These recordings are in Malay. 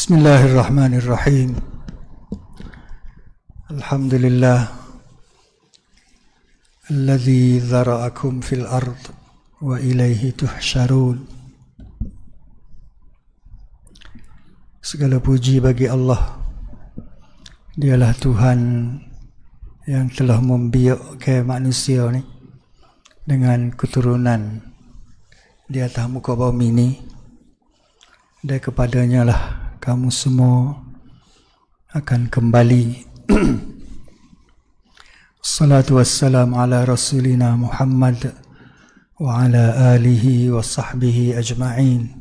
Bismillahirrahmanirrahim. Alhamdulillah alladzi dzara'akum fil ard wa ilaihi tuhsyarun. Segala puji bagi Allah. Dialah Tuhan yang telah membiakkan manusia ni dengan keturunan di atas muka bumi ni, dan kepadanya lah kamu semua akan kembali. Salatu wassalam ala rasulina Muhammad wa ala alihi wa sahbihi ajma'in.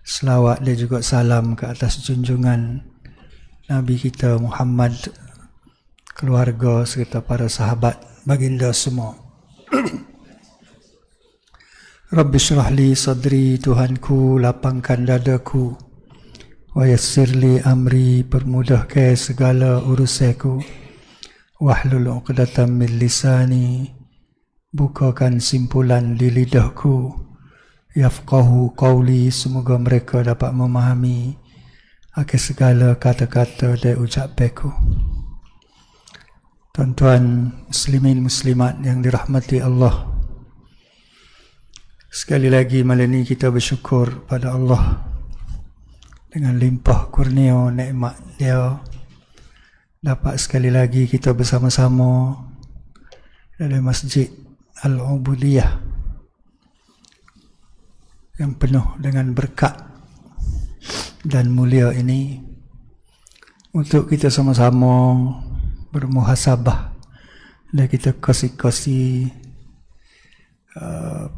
Selawat dan juga salam ke atas junjungan Nabi kita Muhammad, keluarga serta para sahabat baginda semua. Rabbi syrah li sadri, Tuhanku lapangkan dadaku. Wa yassir li amri, permudahkan segala urusanku. Wahlul 'uqdatam min lisani, bukakan simpulan di lidahku. Yafqahu qawli, semoga mereka dapat memahami akan segala kata-kata dan ucapanku. Tuan-tuan muslimin muslimat yang dirahmati Allah, sekali lagi malam ini kita bersyukur pada Allah dengan limpah kurnia nikmat Dia, dapat sekali lagi kita bersama-sama dalam Masjid Al-Ubudiyah yang penuh dengan berkat dan mulia ini, untuk kita sama-sama bermuhasabah dan kita kongsi-kongsi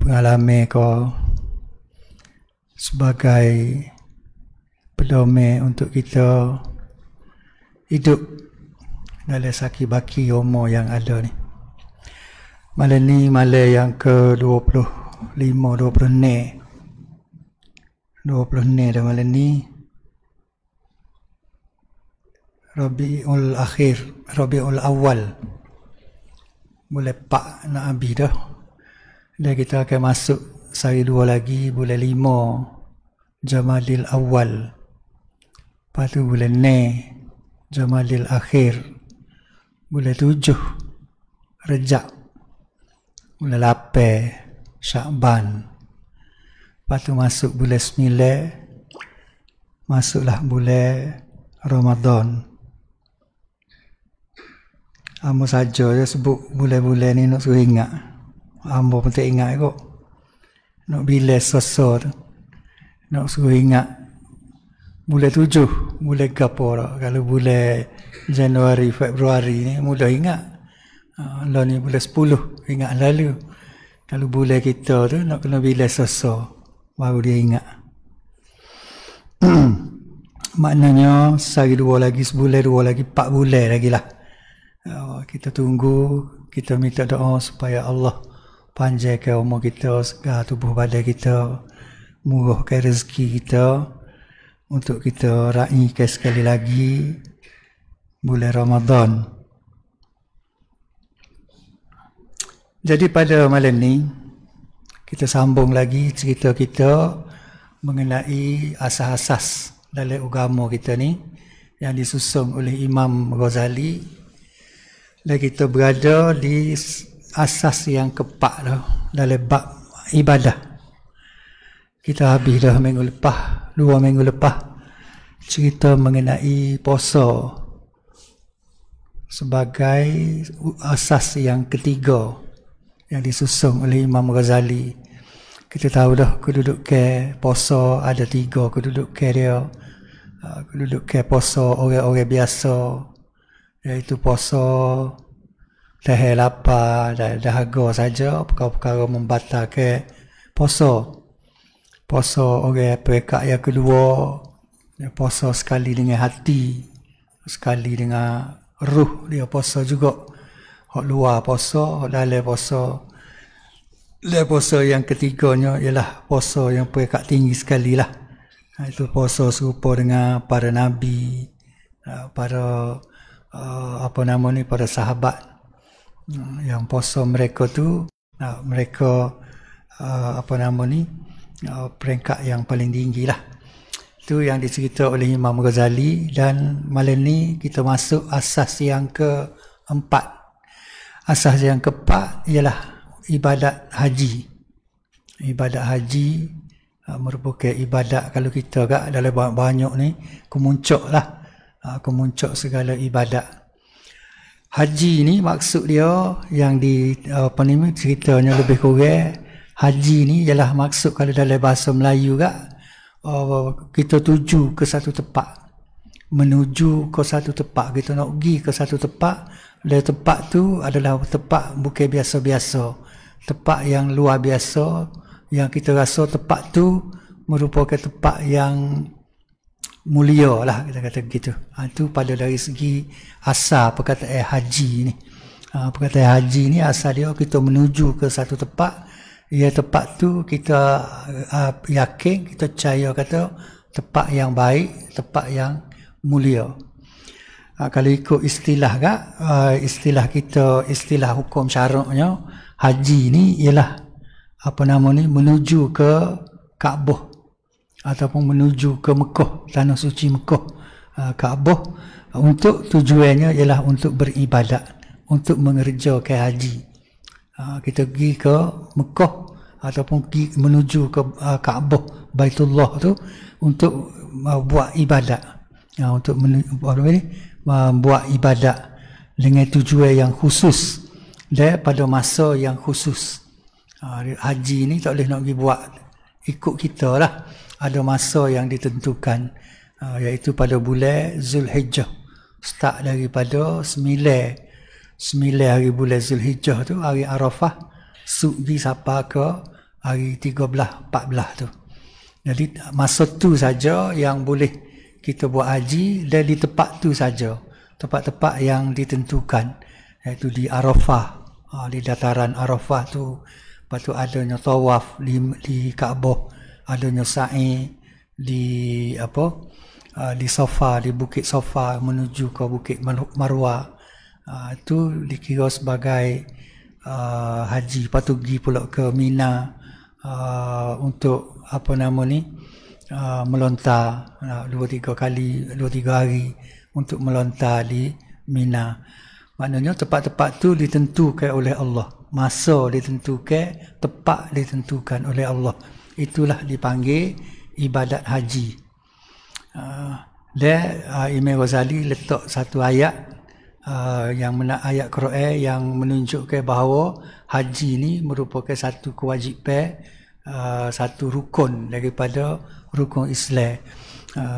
pengalaman kau sebagai pedoman untuk kita hidup dalam saki baki umur yang ada ni. Malam ni malam yang ke-25, 20 dah malam ni. Rabiul Akhir, Rabiul Awal, boleh pak nak habis dah. Dan kita akan masuk sehari dua lagi, bulan 5 Jamadil Awal. Lepas tu bulan 6 Jamadil Akhir. Bulan 7 Rejab. Bulan 8 Syakban. Lepas tu masuk bulan 9, masuklah bulan Ramadan. Amo saja dia sebut bulan-bulan ni nak suruh ingat. Amo pun tak ingat kot. Nak bila sosor nak suruh ingat bulan 7, bulan gapo dah. Kalau bulan Januari, Februari ni mudah ingat. Lah ni bulan 10, ingat lalu. Kalau bulan kita tu nak kena bila sosor baru dia ingat. Maknanya sehari dua lagi, sebulan dua lagi, 4 bulan lagi lah. Kita tunggu, kita minta doa supaya Allah panjangkan umur kita, segala tubuh badan kita, murahkan rezeki kita, untuk kita raikan sekali lagi bulan Ramadan. Jadi pada malam ni kita sambung lagi cerita kita mengenai asas-asas dalam agama kita ni yang disusun oleh Imam Ghazali. Dan kita berada di asas yang keempat dah dalam bab ibadah. Kita habis dah minggu lepas, 2 minggu lepas, cerita mengenai puasa sebagai asas yang ketiga yang disusun oleh Imam Ghazali. Kita tahu dah kedudukan puasa ada 3 kedudukan dia. Kedudukan puasa orang-orang biasa, iaitu puasa tahan lapar dan dahaga saja, perkara-perkara membatalkan puasa. Puasa orang peringkat yang kedua, puasa sekali dengan hati, sekali dengan ruh dia puasa juga. Hak luar puasa, hak dalam puasa. Dan puasa yang ketiganya ialah puasa yang peringkat tinggi sekali lah. Itu puasa serupa dengan para nabi, para para sahabat. Yang puasa mereka tu, mereka peringkat yang paling tinggi lah. Itu yang dicerita oleh Imam Ghazali. Dan malam ni kita masuk asas yang keempat. Asas yang keempat ialah ibadat haji. Ibadat haji merupakan ibadat, kalau kita dalam banyak ni kemuncak lah, kemuncak segala ibadat. Haji ni maksud dia yang ceritanya lebih kurang, haji ni ialah maksud kalau dalam bahasa Melayu kita tuju ke satu tempat, menuju ke satu tempat, kita nak pergi ke satu tempat, dan tempat tu adalah tempat bukan biasa-biasa, tempat yang luar biasa, yang kita rasa tempat tu merupakan tempat yang mulia lah, kita kata begitu. Itu pada dari segi asal perkataan haji ni. Perkataan haji ni asal dia kita menuju ke satu tempat, ya tempat tu kita yakin, kita percaya kata tempat yang baik, tempat yang mulia. Kalau ikut istilah istilah kita, istilah hukum syaraknya, haji ni ialah menuju ke Kaabah ataupun menuju ke Mekah, tanah suci Mekah, Kaabah, untuk tujuannya ialah untuk beribadat, untuk mengerjakan haji. Kita pergi ke Mekah ataupun menuju ke Kaabah, Baitullah tu, untuk buat ibadat, untuk buat ibadat dengan tujuan yang khusus dan pada masa yang khusus. Haji ni tak boleh nak pergi buat ikut kita lah, ada masa yang ditentukan, iaitu pada bulan Zulhijjah, start daripada 9 hari bulan Zulhijjah tu, hari Arafah, sugi sampai ke hari 13-14 tu. Jadi masa tu saja yang boleh kita buat haji, dan di tempat tu saja, tempat-tempat yang ditentukan, iaitu di Arafah, di dataran Arafah tu. Lepas tu adanya tawaf di Kaabah, adanya sa'i di Safa, di Bukit Safa menuju ke Bukit Marwah. Itu dikira sebagai haji. Lepas tu pergi pula ke Mina untuk melontar 2-3 hari untuk melontar di Mina. Maknanya tempat-tempat tu ditentukan oleh Allah, masa ditentukan, tempat ditentukan oleh Allah. Itulah dipanggil ibadat haji. Dan Imam Ghazali letak satu ayat, ayat Quran yang menunjukkan bahawa haji ni merupakan satu kewajipan, satu rukun daripada rukun Islam,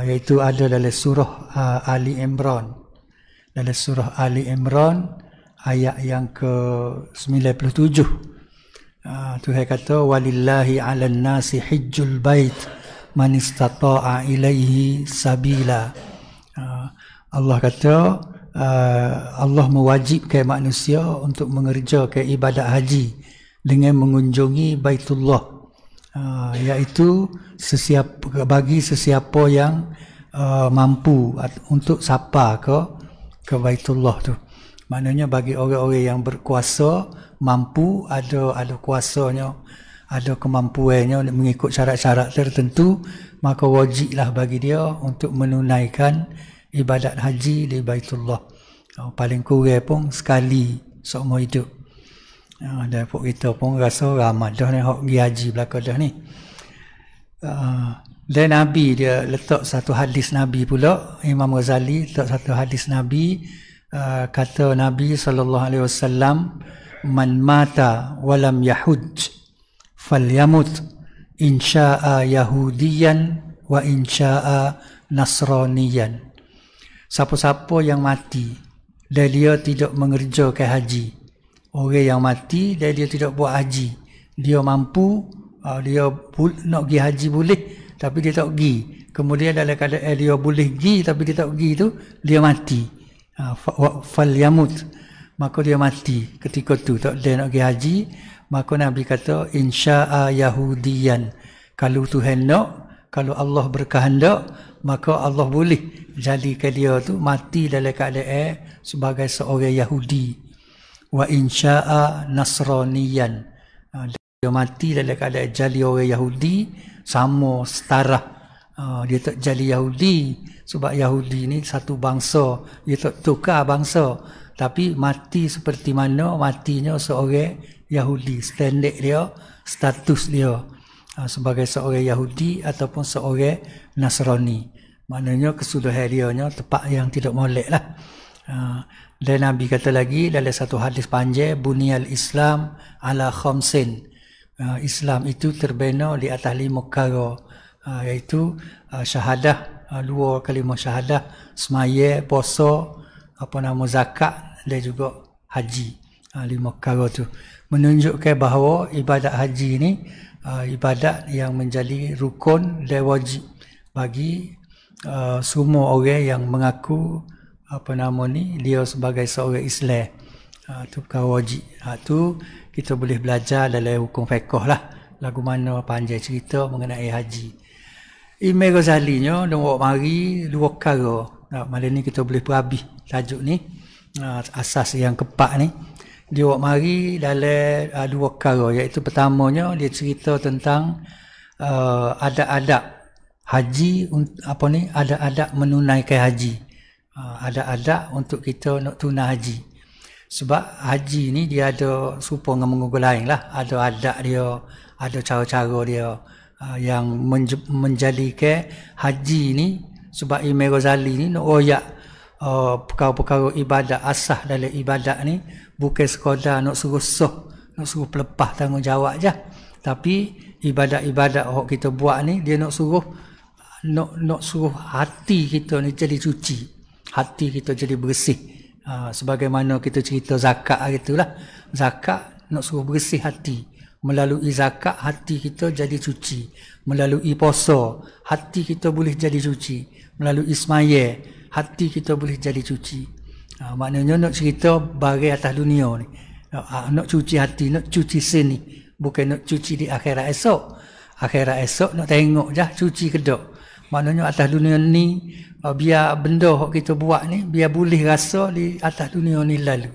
iaitu ada dalam surah Ali Imran. Dalam surah Ali Imran ayat yang ke-97, Tuhan kata walillahi 'alan nasi hijjul bait man istata'a ilaihi sabila. Allah kata Allah mewajibkan manusia untuk mengerjakan ibadat haji dengan mengunjungi Baitullah, iaitu bagi sesiapa yang mampu untuk sapa ke Baitullah tu. Maknanya bagi orang-orang yang berkuasa, mampu, ada kuasanya, ada kemampuannya mengikut syarat-syarat tertentu, maka wajiblah bagi dia untuk menunaikan ibadat haji di Baitullah. Paling kurang pun sekali seumur hidup. Dan kita pun rasa ramai dah ni hak pergi haji belakang dah ni. Dan Nabi dia letak satu hadis Nabi pula, Imam Ghazali letak satu hadis Nabi, kata Nabi SAW, man mata walam yahujj falyamut insya'a yahudiyan wa insya'a nasraniyan. Siapa-siapa yang mati dan dia tidak mengerjakan haji, orang yang mati dan dia tidak buat haji, dia mampu, dia nak pergi haji boleh, tapi dia tak pergi. Kemudian dalam keadaan dia boleh pergi tapi dia tak pergi, tu dia mati. Falyamut, maka dia mati ketika tu, tak ada nak pergi haji. Maka Nabi kata insya'a yahudiyan, kalau Tuhan nak, kalau Allah berkehendak, maka Allah boleh jadikan dia tu mati dalam keadaan sebagai seorang Yahudi. Wa insya'a nasraniyan, dia mati dalam keadaan jadi orang Yahudi, sama setara Dia tak jadi Yahudi sebab Yahudi ni satu bangsa, dia tak tukar bangsa, tapi mati seperti mana matinya seorang Yahudi, standard dia, status dia sebagai seorang Yahudi ataupun seorang Nasrani. Maknanya kesudahan dia tepat yang tidak molek lah. Dan Nabi kata lagi dalam satu hadis panjang, Bunyal Islam ala khamsin. Islam itu terbina di atas 5 perkara, iaitu syahadah, 2 kalimah syahadah, semaya, puasa, zakat dan juga haji. 5 perkara tu menunjukkan bahawa ibadat haji ni ibadat yang menjadi rukun dan wajib bagi semua orang yang mengaku dia sebagai seorang Islam. Itu perkara wajib. Tu kita boleh belajar dalam hukum fiqh lah, lagu mana panjang cerita mengenai haji. Imam Ghazali nya dia mari 2 perkara. Malam ni kita boleh perhabis tajuk ni, asas yang keempat ni. Dia mari dalam 2 perkara, iaitu pertamanya dia cerita tentang adab-adab haji, adab-adab menunaikan haji. Adab-adab untuk kita nak tunai haji. Sebab haji ni dia ada serupa dengan mengurus lain lah. Ada adab dia, ada cara-cara dia yang menjadikan haji ni, sebab Imam Ghazali ni nak royak perkara-perkara ibadat, asas dalam ibadat ni bukan sekadar nak suruh nak suruh pelepah tanggungjawab je. Tapi ibadat-ibadat yang kita buat ni, dia nak suruh hati kita ni jadi suci, hati kita jadi bersih. Sebagaimana kita cerita zakat gitulah. Zakat nak suruh bersih hati. Melalui zakat hati kita jadi suci. Melalui puasa hati kita boleh jadi suci. Melalui semaya hati kita boleh jadi suci. Maknanya nak cerita barang atas dunia ni. Nak cuci hati, nak cuci sini, bukan nak cuci di akhirat esok. Akhirat esok nak tengok je cuci ke tak. Maknanya atas dunia ni, biar benda yang kita buat ni, biar boleh rasa di atas dunia ni lalu.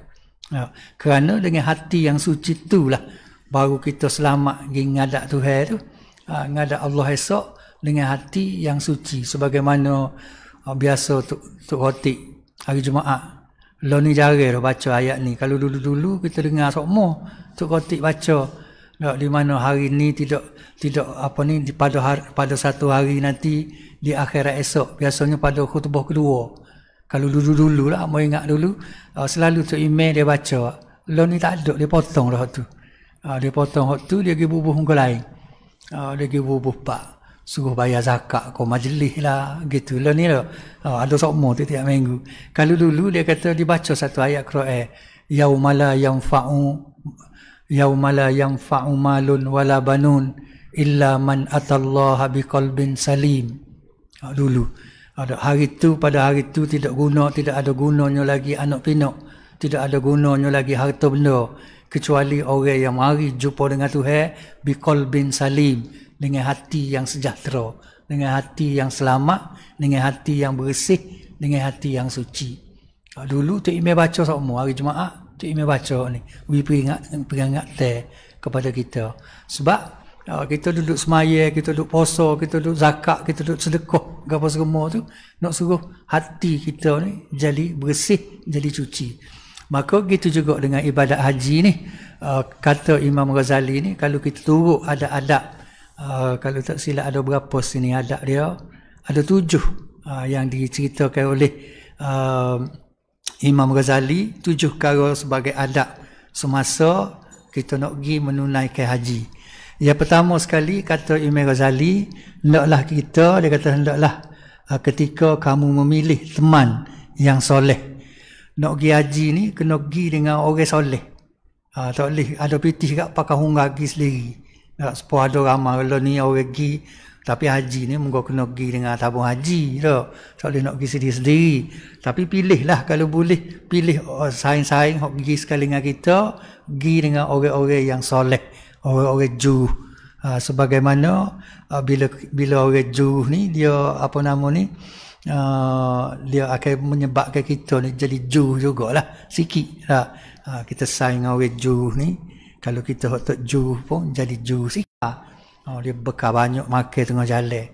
Kerana dengan hati yang suci itulah baru kita selamat pergi ngadak Tuhan tu, ngadak Allah esok dengan hati yang suci. Sebagaimana biasa Tok Khotik hari Jumaat, lo ni jarang baca ayat ni. Kalau dulu-dulu kita dengar sokmo Tok Khotik baca, di mana hari ni tidak pada satu hari nanti di akhirat esok, biasanya pada khutbah kedua. Kalau dulu-dulu lah, mau ingat dulu, selalu Tok Imam dia baca, lo ni tak ada, dia potong dah tu. Dia potong hak tu, dia pergi bubuh muka lain. Dia pergi bubuh pak, suruh bayar zakat kau majlis lah gitu. Lo ni lah, ada sokmo tiap minggu. Kalau dulu dia kata dibaca satu ayat Quran, yaumala yanfa'u malun wala banun illa man atallaha biqalbin salim. Dulu pada hari itu tidak ada gunanya lagi anak pinak, tidak ada gunanya lagi harta benda, kecuali orang yang mari jumpa dengan Tuhan biqalbin salim, dengan hati yang sejahtera, dengan hati yang selamat, dengan hati yang bersih, dengan hati yang suci. Dulu Tok Imam baca semua hari Jumaat, Tok Imam baca ni, peringat kepada kita. Sebab kita duduk semaya, kita duduk puasa, kita duduk zakat, kita duduk sedekah, apa semua tu nak suruh hati kita ni jadi bersih, jadi suci. Maka gitu juga dengan ibadat haji ni. Kata Imam Ghazali ni, kalau kita turut ada adab, kalau tak silap ada berapa sini adab dia, ada 7 yang diceritakan oleh Imam Ghazali, 7 perkara sebagai adab semasa kita nak pergi menunaikan haji. Yang pertama sekali kata Imam Ghazali, hendaklah ketika kamu memilih teman yang soleh. Nak pergi haji ni kena pergi dengan orang soleh. Tak boleh ada pitih kat pakai hungga pergi sendiri. Supaya ada ramai kalau ni orang pergi, tapi haji ni mungkin kena pergi dengan tabung haji dah. Tak boleh nak pergi sendiri-sendiri. Tapi pilihlah, kalau boleh pilih saing-saing hok pergi sekali dengan kita, pergi dengan orang-orang yang soleh, orang-orang juh. Sebagaimana bila orang juh ni dia dia akan menyebabkan kita ni jadi juh jugalah sikit lah. Kita saing dengan orang juh ni, kalau kita tak juh pun jadi juh sikit. Dia bekal banyak makan tengah jalan.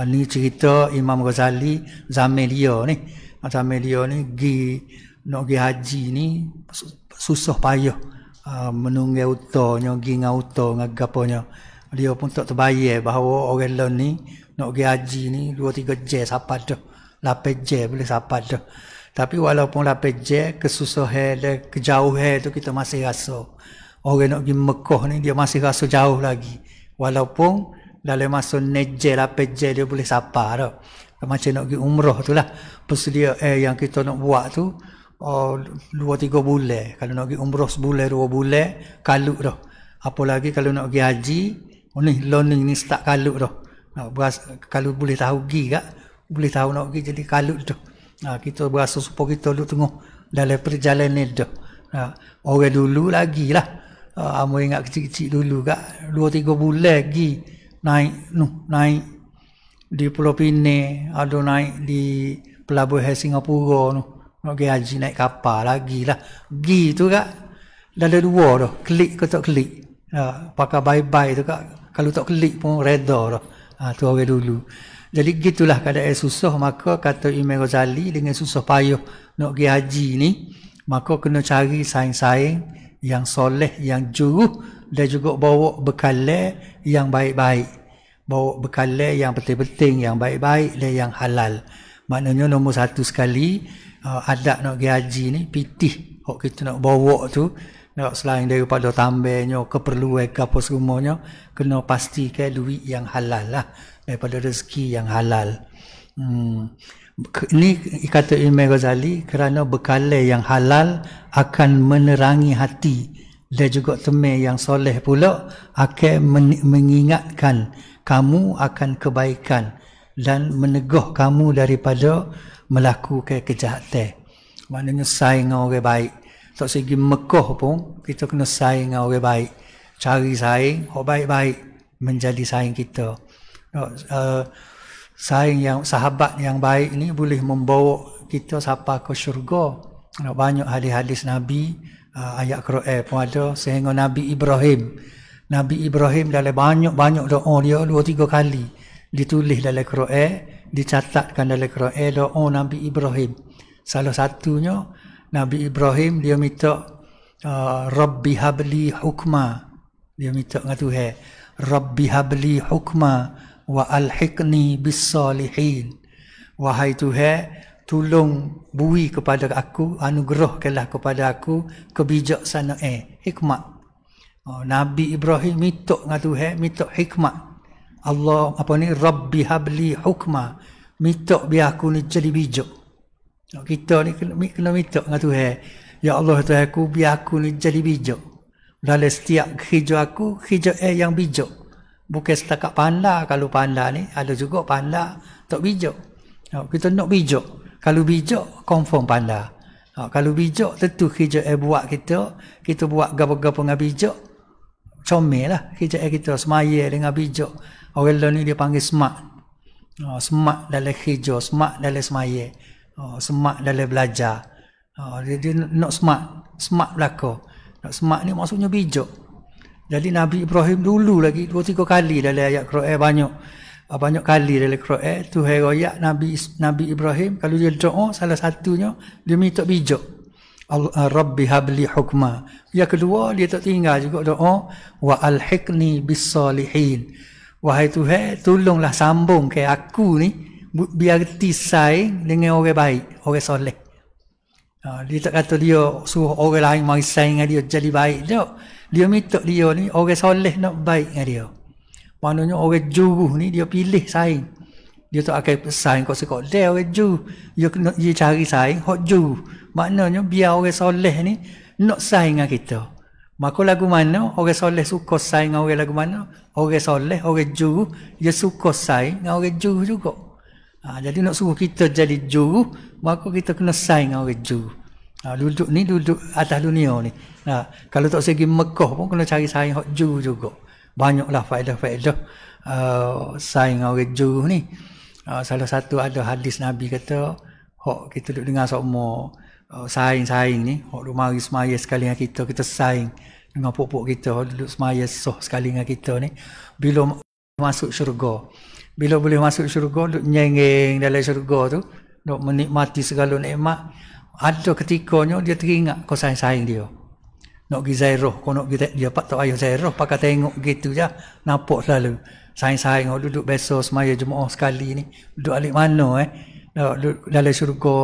Ni cerita Imam Ghazali zaman dia ni. Zaman dia ni nak pergi haji ni susah payah. Menunggu utanya, pergi dengan utang dengan gaponya. Dia pun tak terbayar bahawa orang lain ni nak pergi haji ni 2-3 jam sampai dah. 8 jam boleh sampai dah. Tapi walaupun 8 jam kesusahan dan kejauhan tu kita masih rasa. Orang nak pergi Mekah ni dia masih rasa jauh lagi. Walaupun dalam masa 9 jam 8 jam dia boleh sampai dah. Macam nak pergi umrah tu lah. Persediaan yang kita nak buat tu 2-3 bulan. Kalau nak pergi umrah sebulan 2 bulan kalut dah. Apalagi kalau nak pergi haji ni learning ni start kalut dah. Kalau boleh tahu pergi kak, boleh tahu nak pergi jadi kalut dah. Kita berasa supaya kita duduk tengok dalam perjalanan dah. Orang dulu lagi lah. Amo ingat kecil-kecil dulu kak 2-3 bulan pergi naik di Pulau Pinang, ada naik di pelabuhan Singapura tu. Nak pergi haji naik kapal lagi lah. Pergi tu kak dah ada 2 dah. Klik ke tak klik. Pakai bye-bye tu kak. Kalau tak klik pun reda dah. Tu orang dulu. Jadi gitulah keadaan susah. Maka kata Imam Ghazali dengan susah payah nak pergi haji ni. Maka kena cari saing-saing yang soleh, yang juruh. Dan juga bawa bekalan yang baik-baik. Bawa bekalan yang penting-penting, yang baik-baik dan yang halal. Maknanya nombor 1 sekali, adat nak pergi haji ni, pitih. Hak kita nak bawa tu, nak selain daripada tambahnya, keperluan ke apa semuanya, kena pastikan duit yang halal lah. Daripada rezeki yang halal. Ini kata Imam Ghazali, kerana bekalan yang halal akan menerangi hati. Dan juga teman yang soleh pula akan mengingatkan kamu akan kebaikan dan menegah kamu daripada melakukan kejahatan. Maknanya saing dengan orang baik. Tak segi Mekah pun kita kena saing dengan orang baik. Cari saing orang baik-baik menjadi saing kita. Saing yang sahabat yang baik ni boleh membawa kita sampai ke syurga. Banyak hadis-hadis Nabi, ayat Quran pun ada sehingga Nabi Ibrahim. Nabi Ibrahim dalam banyak-banyak doa dia 2-3 kali ditulis dalam Quran, dicatatkan dalam Quran doa Nabi Ibrahim. Salah satunya Nabi Ibrahim dia minta Rabbi habli hukma. Dia minta dengan Tuhan, Rabbi habli hukma wa alhiqni bis salihin. Wahai Tuhan, tolong bui kepada aku, anugerahkanlah kepada aku kebijaksanaan, hikmat. Nabi Ibrahim minta dengan Tuhan, minta hikmat. Allah Rabbi habli hukma, minta biar aku ni jadi bijak. Kita ni kena minta dengan Tuhan, ya Allah Tuhan aku, biar aku ni jadi bijak. Dalam setiap kerja aku, kerja yang bijak. Bukan setakat pandai. Kalau pandai ni ada juga pandai tak bijak. Kita nak bijak. Kalau bijak confirm pandai. Kalau bijak tentu kerja buat kita buat gapa-gapa dengan bijak. Comel lah kerja kita semaya dengan bijak. Orang lain ni dia panggil smart. Smart dalam kerja, smart dalam semaya, smart dalam belajar. Dia nak smart belaka. Nak smart ni maksudnya bijak. Jadi Nabi Ibrahim dulu lagi 2-3 kali dalam ayat Quran, banyak kali dalam Quran Tuhan royak Nabi Ibrahim kalau dia doa, salah satunya dia minta bijak. Rabbi habli hukma. Yang kedua dia tak tinggal juga doa wa alhiqni bis salihin. Wahai Tuhan, tolonglah sambung ke aku ni biar tisai dengan orang baik, orang soleh. Dia tak kata dia suruh orang lain mari saing dengan dia jadi baik tak. Dia minta dia ni orang soleh nak baik dengan dia. Maknanya orang juruh ni dia pilih saing. Dia tak akan saing kau sekok dia orang juruh. Dia cari saing hak juruh. Maknanya biar orang soleh ni nak saing dengan kita. Maka lagu mana orang soleh suka saing dengan orang lagu mana? Orang soleh, orang juruh dia suka saing dengan orang juruh juga. Jadi nak suruh kita jadi juruh, maka kita kena saing dengan orang juruh. Duduk atas dunia ni. Kalau tak segi Mekah pun kena cari saing hak juruh juga. Banyaklah faedah-faedah saing dengan orang juruh ni. Salah satu ada hadis Nabi kata, hak kita duduk dengar semua saing-saing ni, hak duduk mari semaya sekali dengan kita saing dengan pokok kita, hak duduk semaya soh sekali dengan kita ni, bila masuk syurga Bila boleh masuk syurga, duk nyengeng dalam syurga tu, duk menikmati segala nikmat. Ada ketikanya dia teringat kau sayang-sayang dia. Nak pergi ziarah, kau nak pergi dia pak tak ayah ziarah, pakai tengok gitu je, nampak selalu. Sayang-sayang kau duduk besok semaya jemaah sekali ni, duduk alik mana duduk dalam syurga,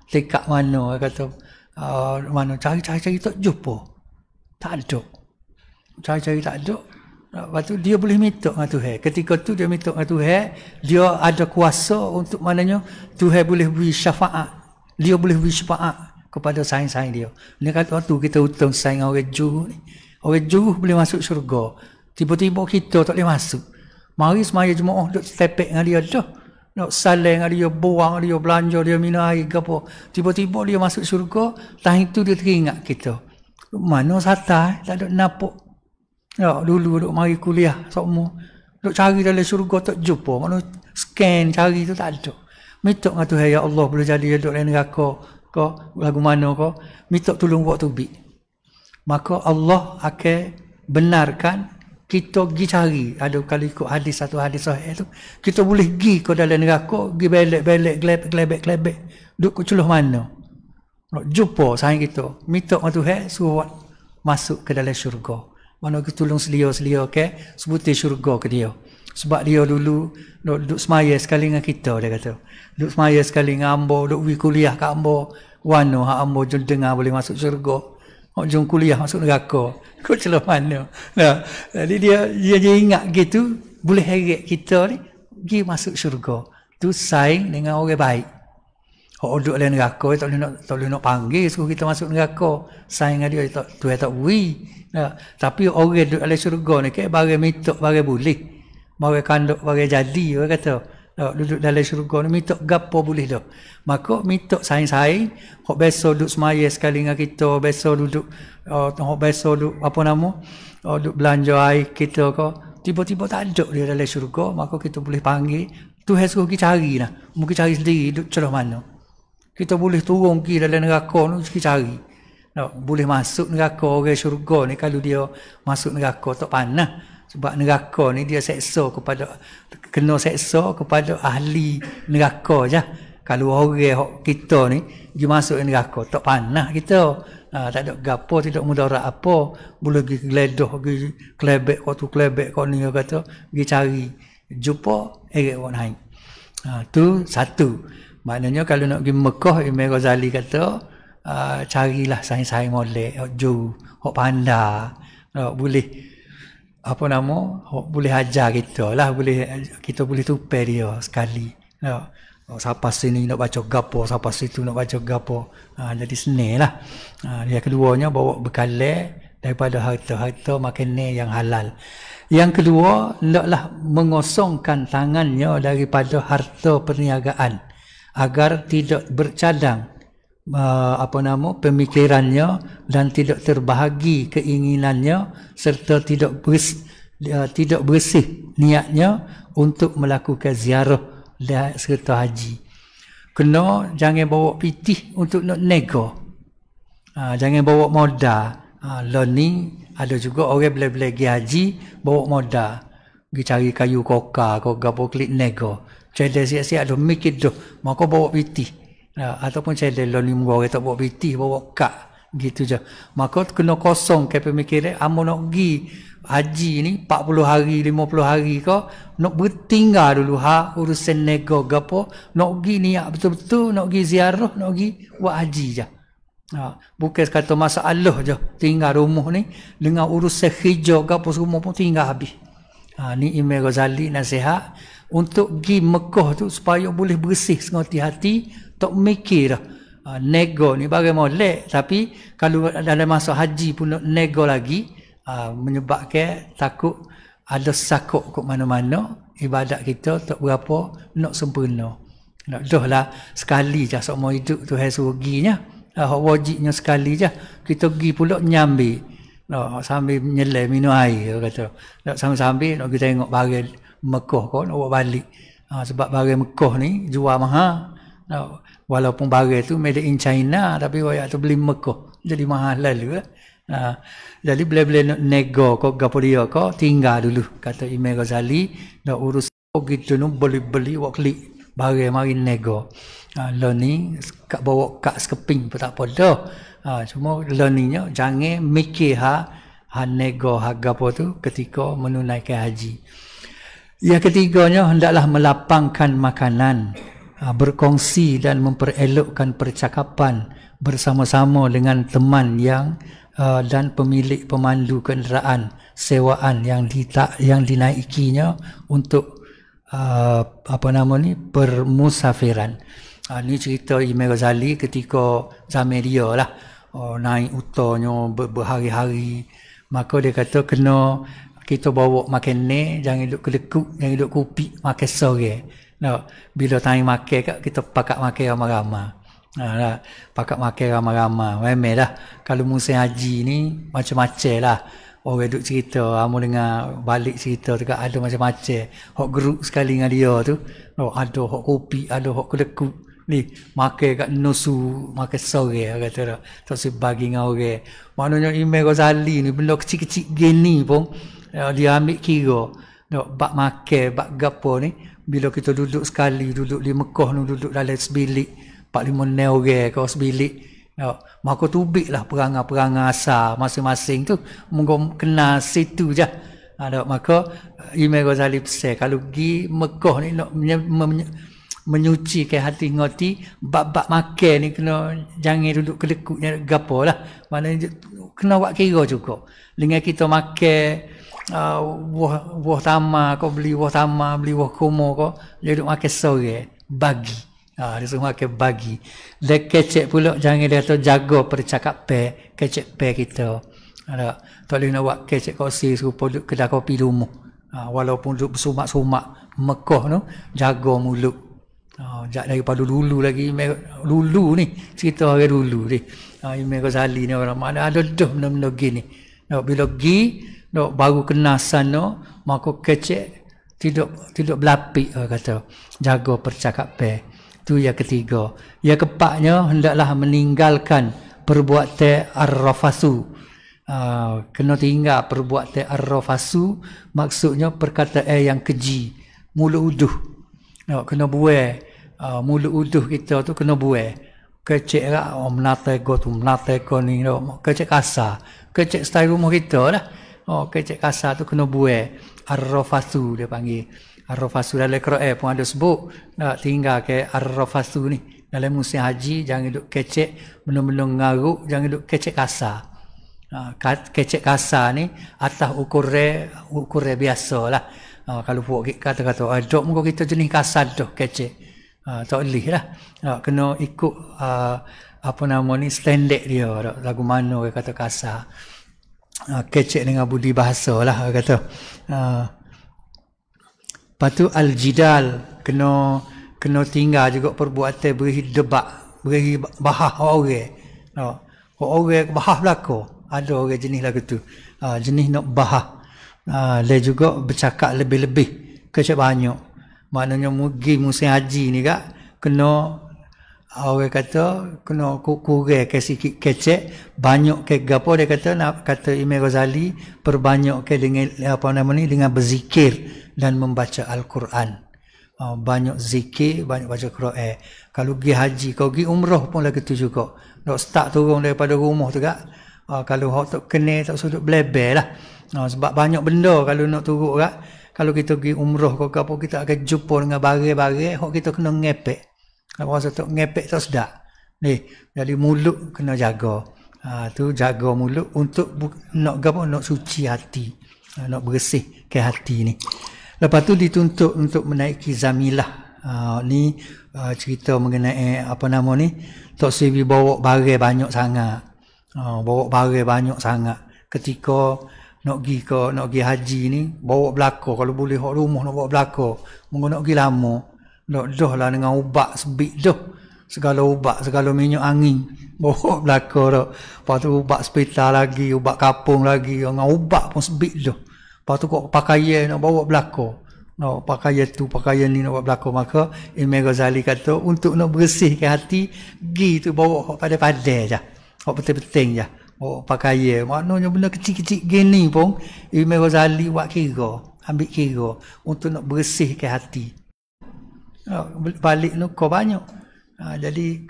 tekak mana kata, mana cari-cari tak jumpa. Tak ada. Cari-cari tak ada. Lepas tu dia boleh minta dengan Tuhan. Ketika tu dia minta dengan Tuhan, dia ada kuasa untuk maknanya Tuhan boleh beri syafaat. Dia boleh beri syafaat kepada sayang-sayang dia. Dia kata waktu kita hutang sayang orang juru ni. Orang juru boleh masuk syurga. Tiba-tiba kita tak boleh masuk. Mari semaya jemaah duk setepek dengan dia dah. Nak saling dengan dia, buang dia, belanja dia, minum air ke apa. Tiba-tiba dia masuk syurga, tahun tu dia teringat kita. Mana satai, tak ada nampak. Ya, dulu duk mari kuliah semua. Duk cari dalam syurga tak jumpa. Mana scan cari tu tak ada. Minta dengan Tuhan, ya Allah boleh jadi duduk dalam neraka kau lagu mana kau, minta tolong buat tubik. Maka Allah akan benarkan kita pergi cari. Ada kali ikut hadis, satu hadis sahih tu, kita boleh pergi ke dalam neraka, pergi belek-belek, gelebek-gelebek, duduk ke celah mana. Nak jumpa sayang kita. Minta dengan Tuhan suruh masuk ke dalam syurga. Mana kita tolong selia-selia ke sebutir syurga ke dia. Sebab dia dulu duduk semaya sekali dengan kita, dia kata. Duduk semaya sekali dengan ambo, duduk pergi kuliah kat ambo. Wano hak ambo jom dengar boleh masuk syurga. Hak jom kuliah masuk neraka. Kau celah mana. Nah, jadi dia ingat gitu, boleh heret kita ni pergi masuk syurga. Tu saing dengan orang baik. Hak duduk dalam neraka tak boleh nak panggil suruh kita masuk neraka. Saing dengan dia Tuhan tak beri. Nah, tapi orang duduk dalam syurga ni kan barang minta barang boleh. Barang kanduk, barang jadi, orang kata. Duduk dalam syurga ni, minta gapo boleh dah. Maka minta saing-saing, hok besok duduk semaya sekali dengan kita, besok duduk, hok besok duduk, apa nama, duduk belanja air kita ke, tiba-tiba tak ada dia dalam syurga, maka kita boleh panggil, Tuhan suruh kita cari lah. Mungkin cari sendiri, duduk celah mana. Kita boleh turun pergi dalam neraka ni, kita cari. Boleh masuk neraka orang syurga ni, kalau dia masuk neraka tak panah. Sebab neraka ni dia kena seksa kepada ahli neraka je. Kalau orang kita ni pergi masuk neraka, tak panah kita. Tak ada gapo, tidak mudarat apa. Boleh pergi geledah, pergi kelebek, waktu kelebek kau ni kata, pergi cari. Jumpa, orang naik. Tu satu. Maknanya kalau nak pergi Mekah, Imam Ghazali kata, carilah saing-saing molek, jauh, pandai, boleh apa nama, boleh ajar kita lah, kita boleh tupai dia sekali. Siapa sini nak baca gapo, siapa situ nak baca gapo. Jadi senang lah. Yang keduanya bawa bekalan daripada harta-harta makanan yang halal. Yang kedua, hendaklah mengosongkan tangannya daripada harta perniagaan agar tidak bercadang pemikirannya dan tidak terbahagi keinginannya serta tidak bersih niatnya untuk melakukan ziarah serta haji. Kena jangan bawa pitih untuk nak nego. Jangan bawa modal. Lah ni ada juga orang bila-bila pergi haji bawa modal. Pergi cari kayu koka, gapo klik nego. Cedek siap-siap dah mikir dah, maka bawa pitih. Ataupun cedek lah ni orang tak bawa pitih, bawa kak. Gitu je. Maka kena kosong ke pemikiran, amo nak pergi haji ni 40 hari, 50 hari ke, nak bertinggal dulu urusan nego gapo, nak pergi niat betul-betul, nak pergi ziarah, nak pergi buat haji je. Bukan kata masalah je tinggal rumah ni dengan urusan hijau gapo semua pun tinggal habis. Ni Imam Ghazali nasihat untuk pergi Mekah tu supaya boleh bersih sengerti hati, tak mikir nego ni barang molek, tapi kalau dalam masa haji pun nak nego lagi, menyebabkan takut ada sakut ke mana-mana, ibadat kita tak berapa nak sempurna. Dah lah sekali je semua hidup Tuhan suruh perginya, wajibnya sekali je. Kita pergi pula nyambi, sambil menyelai minum air, kata sambil-sambil nak kita tengok barang Mekah kau nak bawa balik. Sebab barang Mekah ni jual mahal. Walaupun barang tu made in China, tapi orang tu beli Mekah, jadi mahal lalu. Jadi bila-bila nak nego kau gapo dia kau tinggal dulu, kata Imam Ghazali, nak urus gitu nu boleh beli wak klik barang mari nego. Lo ni kak bawa kak sekeping pun tak apa dah. Cuma learningnya jangan mikir nego harga apa tu ketika menunaikan haji. Yang ketiganya hendaklah melapangkan makanan, berkongsi dan memperelokkan percakapan bersama-sama dengan teman yang dan pemilik pemandu kenderaan sewaan yang dinaikinya untuk permusafiran. Ni cerita Imam Ghazali ketika zaman dia lah. Naik utanya berhari-hari. Maka dia kata kena kita bawa makan ni, jangan duduk kelekuk, jangan duduk kupi, makan sore. Bila time makan kita pakat makan ramai-ramai. Pakat makan ramai-ramai. Memang dah kalau musim haji ni macam-macam lah. Orang duduk cerita, kamu dengar balik cerita tu ada macam-macam. Hok geruk sekali dengan dia tu. Ada hok kopi, ada hok kelekuk. Ni makan kat nusu, makan sore kata dah. Tak sebagi dengan orang. Maknanya Imam Ghazali ni benda kecil-kecil gini pun dia ambil kira. Bak makan, bak gapo ni bila kita duduk sekali, duduk di Mekah ni, duduk dalam sebilik 4-5 orang kau sebilik. Maka tubiklah perangai-perangai asal masing-masing tu mungkin kena situ je. Maka Imam Ghazali pesan kalau pergi Mekah ni nak menyucikan hati ngoti bab-bab makan ni kena jangan duduk kelekuk nyari gapo lah. Maknanya kena buat kira juga. Dengan kita makan buah tamar, kau beli buah tamar, beli buah kurma kau, dia duduk makan sore bagi. Dia suruh makan bagi. Dia kecek pula jangan dia tu jaga percakapan kecek pe kita. Tak boleh nak buat kecek kosi serupa duduk kedai kopi rumah. Walaupun duduk bersumak-sumak Mekah tu jaga mulut. Daripada dulu lagi dulu ni cerita orang dulu ni Imam Ghazali ni orang mana ada dah benda-benda gini. Bila pergi baru kenal sana maka kecek tidak berlapik kata jaga percakapan. Itu yang ketiga. Yang keempatnya hendaklah meninggalkan perbuatan ar-rafasu. Kena tinggal perbuatan ar-rafasu maksudnya perkataan yang keji, mulut uduh. Kena buai mulut uduh kita tu kena buai. Kecek lah menatai go tu menatai go ni kecek kasar. Kecek style rumah kita lah. Kecek kasar tu kena buai. Ar-rafasu dia panggil. Ar-rafasu dalam Quran pun ada sebut. Tinggal ke ar-rafasu ni. Dalam musim haji jangan duduk kecek benar-benar ngaruk, jangan duduk kecek kasar. Kecek kasar ni atas ukuran biasa lah. Kalau buat kata-kata dok muka kita jenis kasar dah kecek. Tak boleh lah. Kena ikut standard dia. Lagu mana orang kata kasar. Kecek dengan budi bahasa lah kata. Lepas tu al-jidal kena tinggal juga perbuatan beri debat, beri bahas orang. Orang bahas belaka. Ada orang jenis lagu tu. Jenis nak bahas. Dia juga bercakap lebih-lebih kecek banyak. Maknanya pergi musim haji ni kak kena orang kata kena kurang ke sikit kecek, banyak ke gapo dia kata nak kata Imam Ghazali perbanyak ke dengan dengan berzikir dan membaca Al-Quran. Banyak zikir, banyak baca Quran. Kalau pergi haji, kau pergi umrah pun lagi tu juga. Nak start turun daripada rumah tu kak. Kalau hok tak kena tak sudut belebel lah. Sebab banyak benda kalau nak turun kak. Kalau kita pergi umrah ke apa kita akan jumpa dengan barang-barang hok kita kena ngepek. Kalau rasa tak ngepek tak sedap. Ni, jadi mulut kena jaga. Tu jaga mulut untuk nak gapo nak suci hati. Nak bersih ke hati ni. Lepas tu dituntut untuk menaiki zamilah. Ni cerita mengenai Tok Sri bawa barang banyak sangat. Bawa barang banyak sangat. Ketika nak pergi haji ni bawa belako kalau boleh hok rumah nak bawa belako. Mungkin nak pergi lama. Nak dah lah dengan ubat sebik dah. Segala ubat, segala minyak angin. Bawa belako dah. Lepas tu ubat hospital lagi, ubat kapung lagi. Dengan ubat pun sebik dah. Lepas tu kok pakaian nak bawa belako. Nak pakaian tu, pakaian ni nak bawa belako. Maka Imam Ghazali kata untuk nak bersihkan hati, pergi tu bawa hok padai-padai je. Hok penting-penting je. Pakaian. Maknanya benda kecil-kecil gini pun Imam Ghazali buat kira. ambil kira untuk nak bersihkan hati. Balik nuka banyak. Jadi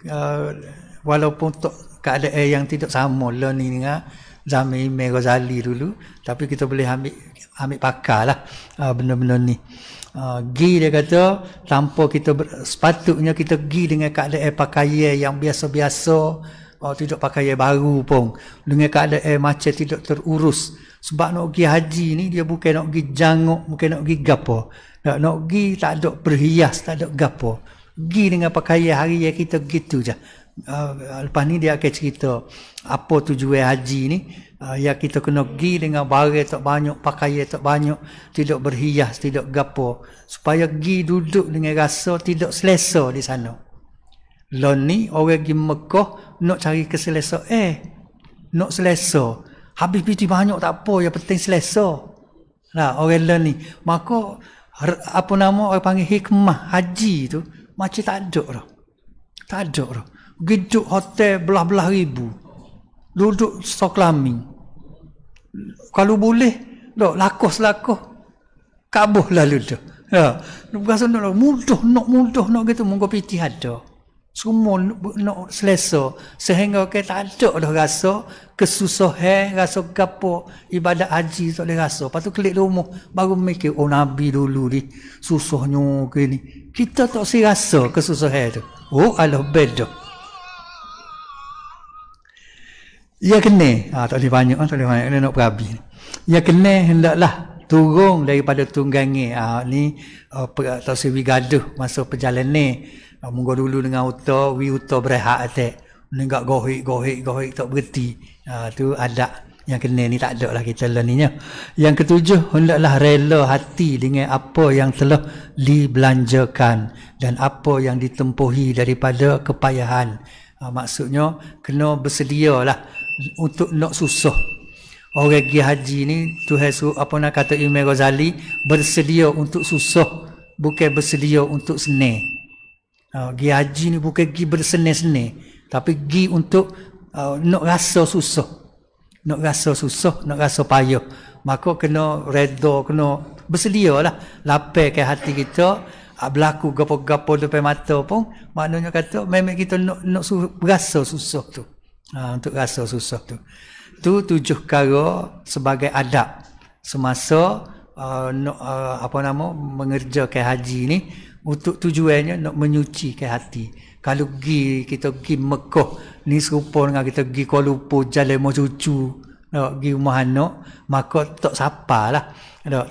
walaupun untuk keadaan yang tidak sama lah ni dengan zaman Imam Ghazali dulu, tapi kita boleh ambil pakar lah benda-benda ni. Gi dia kata tanpa kita sepatutnya kita gi dengan keadaan pakaian yang biasa-biasa, tidak pakaian baru pun, dengan keadaan macam tidak terurus. Sebab nak pergi haji ni dia bukan nak pergi janguk, bukan nak pergi gapo. Nak pergi tak ada berhias, tak ada gapo. Pergi dengan pakaian harian kita gitu je. Lepas ni dia akan cerita apa tujuan haji ni. Ya kita kena pergi dengan barang tak banyak, pakaian tak banyak, tidak berhias, tidak gapo, supaya pergi duduk dengan rasa tidak selesa di sana. Lalu ni orang pergi Mekah nak cari keselesa, nak selesa. Habis piti banyak tak apa, yang penting selesa. Nah, orang lain ni, maka apa nama orang panggil hikmah haji tu macam tak ada dah. Tak ada dah. Duduk hotel belah-belah ribu. Duduk stok lamin. Kalau boleh, dok lakuh kabuh lalu tu. Ya, berasa nak mudah nak gitu monggo piti ada. Semua nak selesa sehingga kita tak ada dah rasa kesusahan, rasa gapo ibadat haji tak boleh rasa. Lepas tu klik rumah baru mikir Nabi dulu ni susahnya gini. Kita tak si rasa kesusahan tu. Allah beda. Ya kena, tak boleh banyak, kena nak berabi. Ya kena hendaklah turun daripada tunggangan. Ni tak sewi gaduh masa perjalanan. Munggu dulu dengan uta berehat atek. Nenggak gohik tak berhenti. Tu ada yang kena ni tak ada lah kita laninya. Yang ketujuh, hendaklah rela hati dengan apa yang telah dibelanjakan dan apa yang ditempuhi daripada kepayahan. Maksudnya kena bersedialah untuk nak susah. Orang pergi haji ni Tuhan suruh apa nak kata Imam Ghazali, bersedia untuk susah, bukan bersedia untuk senang. Pergi haji ni bukan pergi bersenang-senang, tapi pergi untuk nak rasa susah. Nak rasa payah. Maka kena reda, kena bersedialah lapangkan hati kita. Berlaku gapo-gapo depan mata pun maknanya kata memang kita nak rasa susah tu. Untuk rasa susah tu. Tu 7 perkara sebagai adab semasa mengerjakan haji ni, untuk tujuannya nak menyucikan hati. Kalau kita pergi Mekah ni serupa dengan kita pergi Kuala Lumpur jalan mau cucu, nak pergi rumah anak, maka tak sapalah,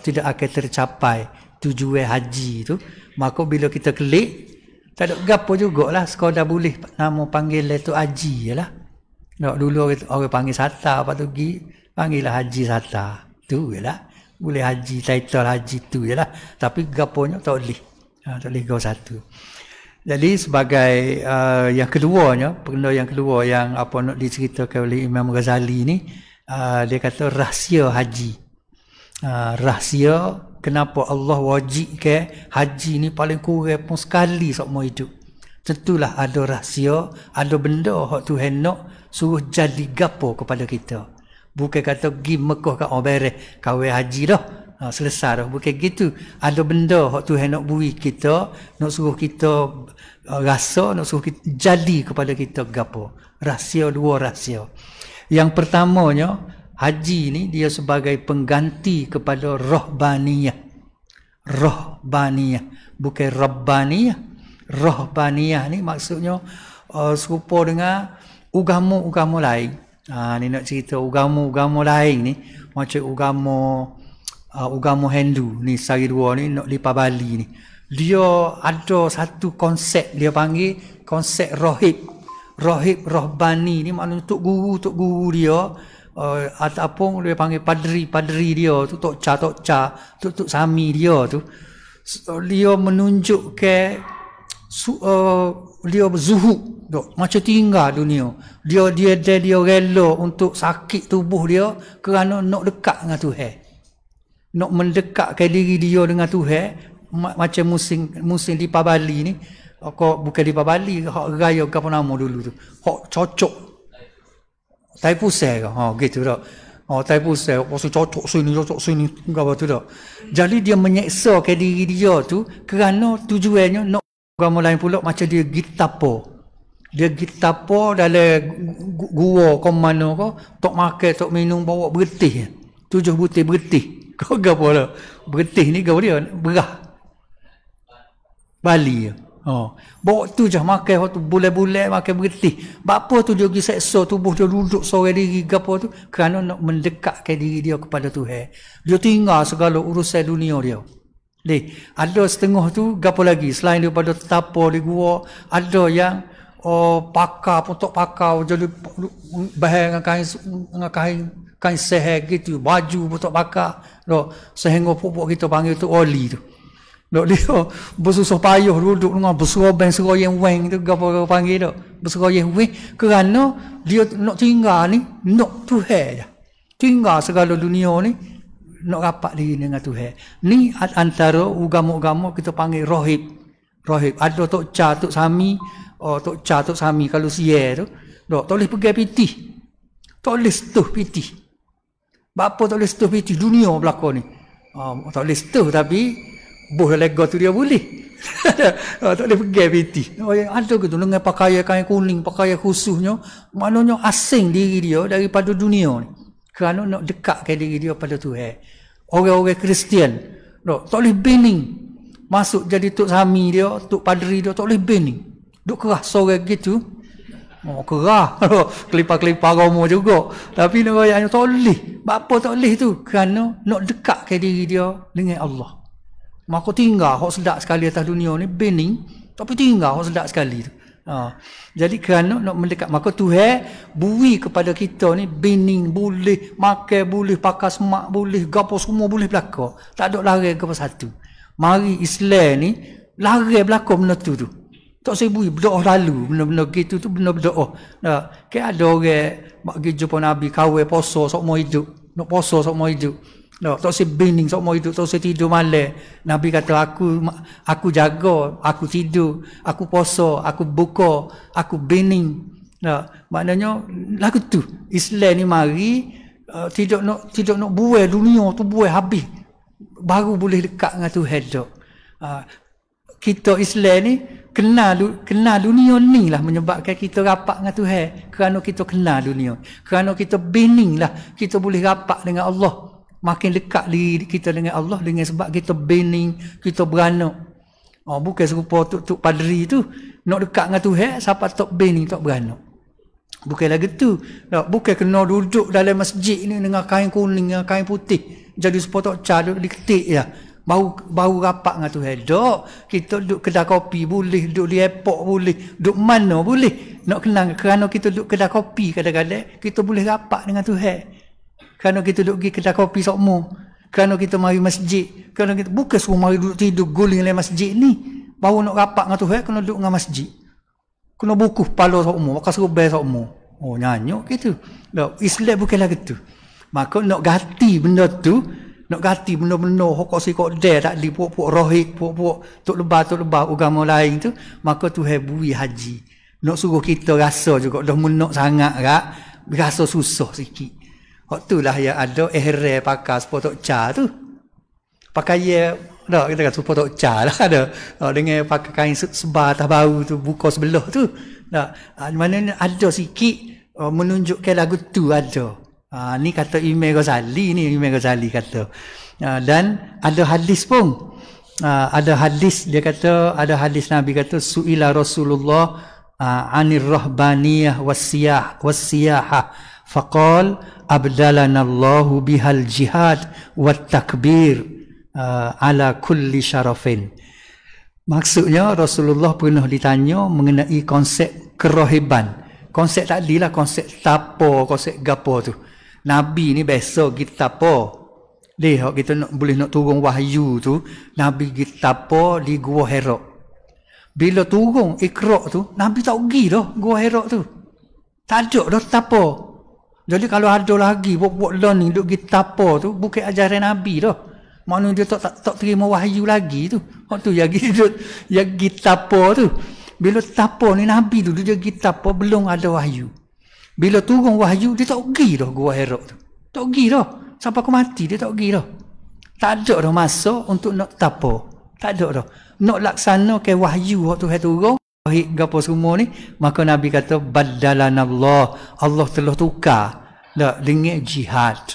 tidak akan tercapai tujuan haji tu. Maka bila kita klik tak ada gapo jugalah, sekadar boleh nama panggil tu haji jelah. Dulu orang panggil Sata, lepas tu pergi panggillah Haji Sata. Tu jelah. Boleh haji, title haji tu jelah. Tapi gaponya tak boleh. Tak boleh kau satu. Jadi sebagai yang keduanya, benda yang kedua yang nak diceritakan oleh Imam Ghazali ni, dia kata rahsia haji. Rahsia kenapa Allah wajibkan haji ni paling kurang pun sekali seumur hidup. Tentulah ada rahsia, ada benda hak Tuhan nak suruh jadi gapo kepada kita. Bukan kata pergi Mekah kat beres kawin haji dah, selesai dah. Bukan gitu. Ada benda hak Tuhan nak beri kita, nak suruh kita rasa, nak suruh kita jadi kepada kita gapo. Rahsia, dua rahsia. Yang pertamanya, haji ni dia sebagai pengganti kepada rohbaniyah. Rohbaniyah, bukan rabbaniyah. Rohbaniyah ni maksudnya serupa dengan agama lain. Ni nak cerita agama lain ni, macam agama Hindu ni, sehari dua ni nak lipat Bali ni. Dia ada satu konsep, dia panggil konsep rohib. Rohbani ni maknanya tok guru dia, ataupun dia panggil padri dia tu, tok ca, tok sami dia tu. Dia menunjukkan dia zuhud, macam tinggal dunia. Dia rela untuk sakit tubuh dia kerana nak dekat dengan Tuhan. Nak mendekatkan diri dia dengan Tuhan. Macam musim di Bali ni, bukan di Bali, hak raya ke apa nama dulu tu, hak cocok tai pusai ke, gitu dah. Tai pusat, pasal cocok sini, apa tu dah. Jadi dia menyeksa ke diri dia tu kerana tujuannya nak agama lain pula macam dia gitapo. Dia gitapo dalam gua ke mana ke, tok makan, tok minum, bawa bertih. 7 butir bertih. Kau gapo lah. Bertih ni gapo dia? Berah. Bali. Bawa tu je makan waktu bulan-bulan makan bertih. Bapa tu dia pergi seksa tubuh dia duduk seorang diri gapo tu kerana nak mendekatkan diri dia kepada Tuhan. Dia tinggal segala urusan dunia dia. Ada setengah tu gapo lagi selain daripada tapa di gua, ada yang pakar pun tak pakar jadi bahan dengan kain seher gitu, baju pun tak pakar. Sehingga pupuk kita panggil tu oli tu. Dia bersusah payah duduk dengan berserobang seroyang weng tu gapo panggil tu. Berseroyang weng kerana dia nak tinggal ni nak Tuhan je. Tinggal segala dunia ni nak rapat diri dengan Tuhan. Ni antara agama-agama kita panggil rohib. Rohib. Ada Tok Cha, Tok Sami, Tok Cha, Tok Sami kalau siar tu, tak boleh pergi piti. Tak boleh setuh piti. Bapa tak boleh setuh piti dunia belakang ni. Tak boleh setuh tapi boh lega tu dia boleh. Tak boleh pergi piti. Ada gitu dengan pakaian kain kuning, pakaian khususnya, maknanya asing diri dia daripada dunia ni. Kerana nak dekatkan diri dia pada Tuhan. Orang-orang Kristian, tak boleh bening. Masuk jadi Tok Sami dia, Tok Padri dia, tak boleh bening. Duk keras sore gitu. Kerah. Kelipar-kelipar agama juga. Tapi nak ayatnya tak boleh. Bapa tak boleh tu. Kerana nak dekatkan diri dia dengan Allah. Maka tinggal hak sedap sekali atas dunia ni bening, tapi tinggal hak sedap sekali tu. Jadi kerana nak mendekat, maka Tuhan bui kepada kita ni bening boleh, makan boleh, pakai semak boleh, gapo semua boleh belaka. Tak ada larang ke satu. Mari Islam ni larang belaka benda tu. Tak saya bui berdoa lalu benda-benda gitu tu benda berdoa. Kan ada orang bagi jumpa Nabi kawin puasa sokmo hidup, nak puasa sokmo hidup. Tak saya bening sokmo hidup, tak saya tidur malam. Nabi kata aku jaga, aku tidur, aku puasa, aku buka, aku bening. Maknanya lagu tu Islam ni mari tidak nak buai dunia tu buai habis. Baru boleh dekat dengan Tuhan dak. Kita Islam ni kenal dunia ni lah menyebabkan kita rapat dengan Tuhan. Kerana kita kenal dunia. Kerana kita bening lah kita boleh rapat dengan Allah. Makin dekat diri kita dengan Allah dengan sebab kita bening, kita beranak. Bukan serupa Tok Padri tu nak dekat dengan Tuhan siapa tak bening tak beranak. Bukan lagi tu. Bukan kena duduk dalam masjid ni dengan kain kuning, dengan kain putih. Jadi supaya Tok Cha duduk diketik je. Baru rapat dengan Tuhan. Dok, kita duduk kedai kopi boleh, duduk di airport boleh, duduk mana boleh. Nak kenal kerana kita duduk kedai kopi kadang-kadang kita boleh rapat dengan Tuhan. Kerana kita duduk pergi kedai kopi sokmo. Kerana kita mari masjid. Kerana kita bukan semua mari duduk tidur guling dalam masjid ni. Baru nak rapat dengan Tuhan kena duduk dengan masjid. Kena bukuh kepala sokmo, makan serubah sokmo. Nyanyuk gitu. Islam bukanlah gitu. Maka nak ganti benda tu, nak ganti benda-benda hokok sikok dia tak di puak-puak rohik, puak-puak tok lebah agama lain tu, maka Tuhan bui haji. Nak suruh kita rasa juga dah menak sangat kak, rasa susah sikit. Waktu lah yang ada ihram pakai sepatu Cha tu. Pakai dah kita kata sepatu Cha lah ada. Dengan pakai kain sebar atas bau tu buka sebelah tu. Mana ada sikit menunjukkan lagu tu ada. Ni kata Imam Ghazali kata. Dan ada hadis pun. Ada hadis dia kata, ada hadis Nabi kata su'ila Rasulullah anir rahbaniyah wassiyahah faqal abdalanallahu bihal jihad wat takbir ala kulli syarafin. Maksudnya Rasulullah pernah ditanya mengenai konsep kerohiban. Konsep tadi lah konsep tapo, konsep gapo tu. Nabi ni biasa kita tapo. Dia kita boleh nak turun wahyu tu, Nabi kita tapo di Gua Hira. Bila turun Iqra tu, Nabi tak pergi dah Gua Hira tu. Tak ada dah tapo. Jadi kalau ada lagi buat learning duk kita apa tu bukan ajaran Nabi dah. Maknanya dia tak terima wahyu lagi tu. Waktu yang kita apa tu. Bila tapo ni Nabi tu dia kita apa belum ada wahyu. Bila turun wahyu dia tak pergi dah Gua Hira tu. Tak pergi dah. Sampai aku mati dia tak pergi dah. Tak ada dah masa untuk nak tapo. Tak ada dah. Nak laksana ke wahyu waktu Tuhan turun. Wahid gapo semua ni. Maka Nabi kata, Badalanallah. Allah telah tukar. Dengan jihad.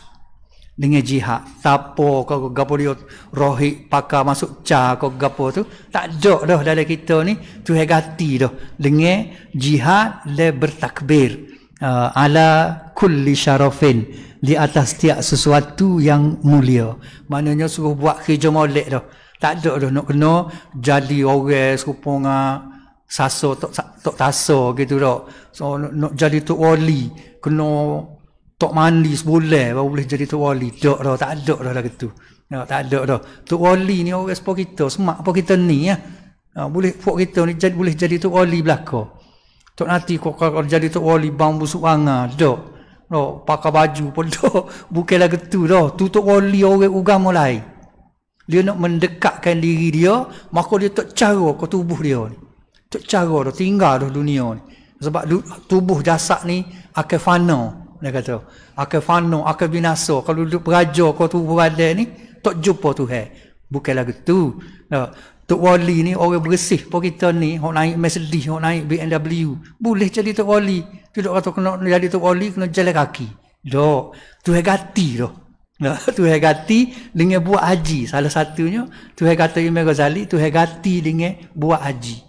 Dengan jihad. Tapo kau gapo dia rohik pakar masuk kau gapo tu. Tak ada dah dalam kita ni. Tuhan ganti dah. Dengan jihad le bertakbir. Ala kulli syarafin. Di atas tiap sesuatu yang mulia. Maknanya suruh buat kerja molek dah. Tak ada dah nak kena jadi orang serupa dengan saso tok taso gitu dah. So nak jadi tok wali kena tok mandi sebulan baru boleh jadi tok wali. Tak dah, tak ada dah gitu. Tak ada dah. Tok wali ni orang sepo kita, semak apa kita ni ya. Boleh pok kita ni jadi boleh jadi tok wali belaka. Tok nanti kau jadi tok wali bang busuk anga, dak. No, pakai baju pun dak. Bukanlah gitu dah. Tu tok wali orang agama lain. Dia nak mendekatkan diri dia, maka dia tak cara ke tubuh dia ni. Tak cara dah tinggal dah dunia ni. Sebab tubuh jasad ni akan fana. Dia kata, akan fana, akan binasa. Kalau duduk beraja kau tubuh badan ni, tak jumpa Tuhan. Bukanlah gitu. Tok wali ni orang bersih pun kita ni, hok naik Mercedes, hok naik BMW. Boleh jadi tok wali. Tidak kata kena jadi tok wali kena jalan kaki. Dok, Tuhan ganti dah. Tuhan ganti dengan buat haji. Salah satunya Tuhan kata Imam Ghazali, Tuhan ganti dengan buat haji.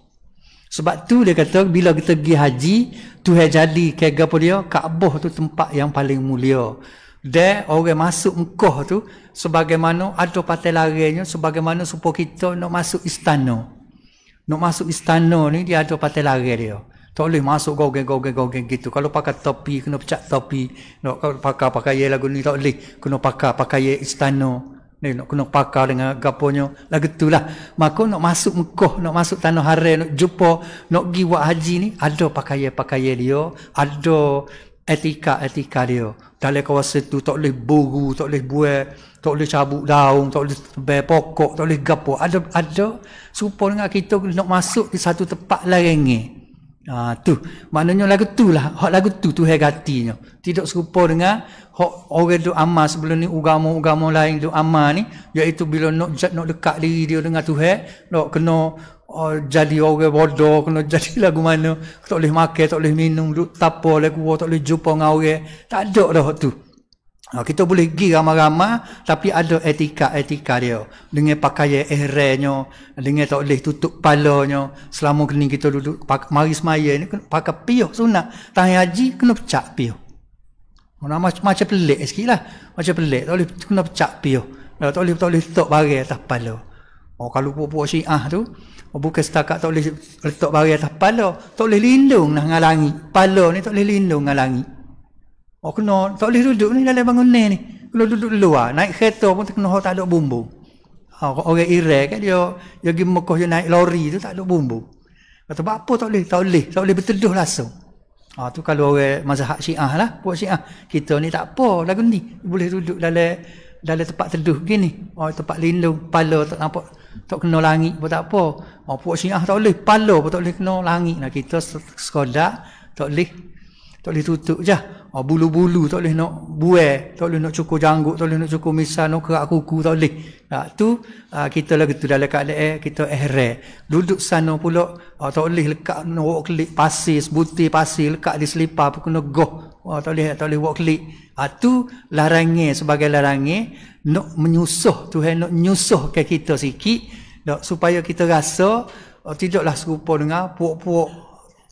Sebab tu dia kata bila kita pergi haji, Tuhan jadi ke apa dia? Kaabah tu tempat yang paling mulia. Dan orang masuk Mekah tu sebagaimana ada patai larinya, sebagaimana supaya kita nak masuk istana. Nak masuk istana ni dia ada patai lari dia. Tak boleh masuk gogeng gitu. Kalau pakai topi kena pecah topi. Nak pakai lagu ni tak boleh. Kena pakai istana. Ni nak kena pakai dengan gaponya lagu itulah. Maka nak masuk Mekah, nak masuk tanah haram, nak jumpa, nak pergi buat haji ni ada pakaian dia, ada etika dia. Dalam kawasan tu tak boleh buru, tak boleh buat, tak boleh cabut daun, tak boleh tebal pokok, tak boleh gapo. Ada serupa dengan kita nak masuk di satu tempat larangan. Tu maknanya lagu tu lah, hak lagu tu Tuhan gantinya. Tidak serupa dengan hak orang duk amal sebelum ni agama lain duk amal ni, iaitu bila nak dekat diri dia dengan Tuhan, nak kena jadi orang bodoh, kena jadi lagu mana, tak boleh makan, tak boleh minum, duk tapo lagu, tak boleh jumpa dengan orang. Tak ada dah tu. Kita boleh pergi ramai-ramai, tapi ada etika dia. Dengan pakaian ihramnya, dengan tak boleh tutup kepalanya. Selama ni kita duduk mari semaya ni pakai piuh sunat. Tahan haji kena pecah piuh. Macam pelik sikit lah. Macam pelik, tak boleh kena pecah piuh. Tak boleh letak barang atas kepala. Kalau puak-puak Syiah tu, bukan setakat tak boleh letak barang atas kepala, tak boleh lindung lah dengan langit. Kepala ni tak boleh lindung dengan langit. Kena tak boleh duduk ni dalam bangunan ni. Kalau duduk luar, naik kereta pun kena tak ada bumbung. Orang Iraq kan dia pergi Mekah dia naik lori tu tak ada bumbung. Kata apa tak boleh berteduh langsung. Tu kalau orang mazhab Syiah lah, puak Syiah. Kita ni tak apa lagu ni. Boleh duduk dalam tempat teduh gini. Tempat lindung, kepala tak nampak, tak kena langit pun tak apa. Puak Syiah tak boleh, kepala pun tak boleh kena langit. Kita sekadar tak boleh tutup je. Bulu-bulu tak boleh nak buai, tak boleh nak cukur janggut, tak boleh nak cukur misal, nak kerak kuku, tak boleh. Tu kita lagi tu dalam keadaan kita ihram. Duduk sana pula tak boleh lekat nak bawa kelik pasir, sebutir pasir lekat di selipar pun kena goh. Tak boleh bawa kelik. Tu larangan sebagai larangan nak menyusuh Tuhan, nak nyusuhkan kita sikit supaya kita rasa tidaklah serupa dengan puak-puak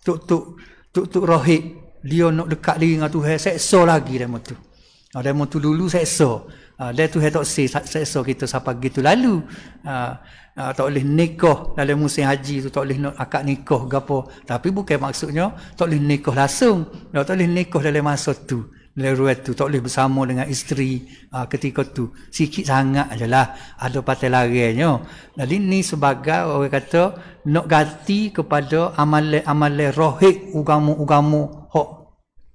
tuk rohik. Dia nak dekat diri dengan Tuhan, seksa lagi demo tu. Demo tu dulu seksa. Dia Tuhan tak seksa kita sampai gitu lalu. Tak boleh nikah dalam musim haji tu, tak boleh nak akad nikah ke apa. Tapi bukan maksudnya tak boleh nikah langsung. Tak boleh nikah dalam masa tu. Dalam ruang tu tak boleh bersama dengan isteri ketika tu. Sikit sangat ajalah ada patai larinya. Jadi ni sebagai orang kata nak ganti kepada amalan rohik ugamu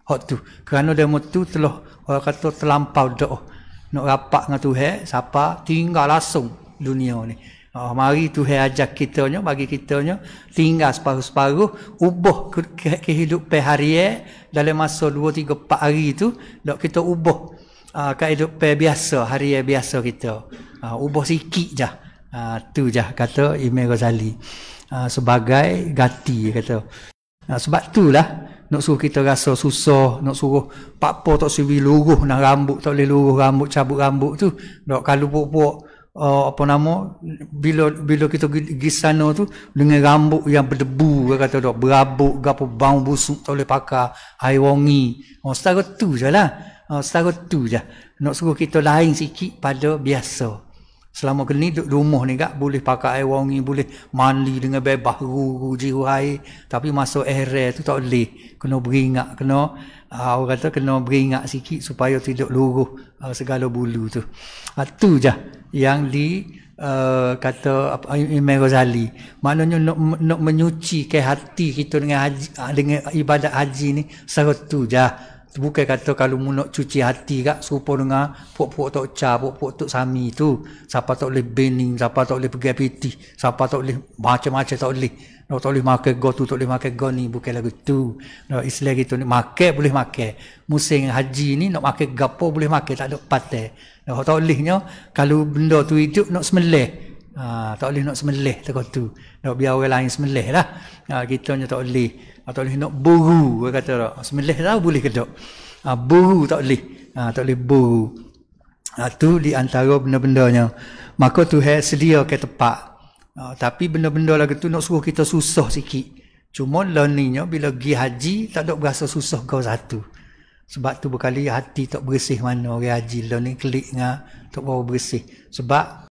hak tu. Kerana demo tu telah orang kata terlampau dah. Nak rapat dengan Tuhan, siapa tinggal langsung dunia ni. Mari Tuhan ajak kitanya, bagi kitanya tinggal separuh-separuh, ubah kehidupan harian dalam masa 2, 3, 4 hari tu, kita ubah kehidupan biasa, harian biasa kita. Ubah sikit je. Tu je kata Imam Ghazali. Sebagai gati kata. Sebab itulah nak suruh kita rasa susah, nak suruh apa tak siwi luruh nak rambut, tak boleh luruh rambut, cabut rambut tu. Dok kalau pok-pok apa nama, bila kita pergi sana tu dengan rambut yang berdebu, kata dok berabuk gapo, bau busuk, tak boleh pakai air wangi. Setara tu je lah. Setara tu je. Nak suruh kita lain sikit pada biasa. Selama kini duduk rumah ni kak, boleh pakai air wangi, boleh mandi dengan bebas, jiru air. Tapi masuk air tu tak boleh. Kena beringat, kena orang kata kena beringat sikit supaya tidak luruh segala bulu tu. Tu je yang di kata Imam Ghazali. Maknanya nak menyucikan hati kita dengan haji, dengan ibadat haji ni, satu je. Bukan kata kalau mu nak cuci hati kak serupa dengan puak-puak tok ca, puak-puak tok sami tu. Siapa tak boleh bening, siapa tak boleh pergi piti, siapa tak boleh macam-macam tak boleh. Tak boleh makan go tu, tak boleh makan go ni, bukan lagu tu. Islam kita ni makan boleh makan. Musim haji ni nak makan gapo boleh makan, tak ada patai. Tak bolehnya kalau benda tu hidup nak sembelih. Tak boleh nak sembelih tak tu. Nak biar orang lain sembelih lah. Kita nya tak boleh. Tak boleh nak buru, orang kata tak. Sembelih tahu boleh ke tak? Buru tak boleh. Tak boleh buru. Tu di antara benda-bendanya. Maka Tuhan sedia ke tempat. Tapi benda-benda lagi tu nak suruh kita susah sikit. Cuma learningnya bila pergi haji tak ada berasa susah kau satu. Sebab tu berkali hati tak bersih mana orang haji. Learning klik dengan tak bawa bersih. Sebab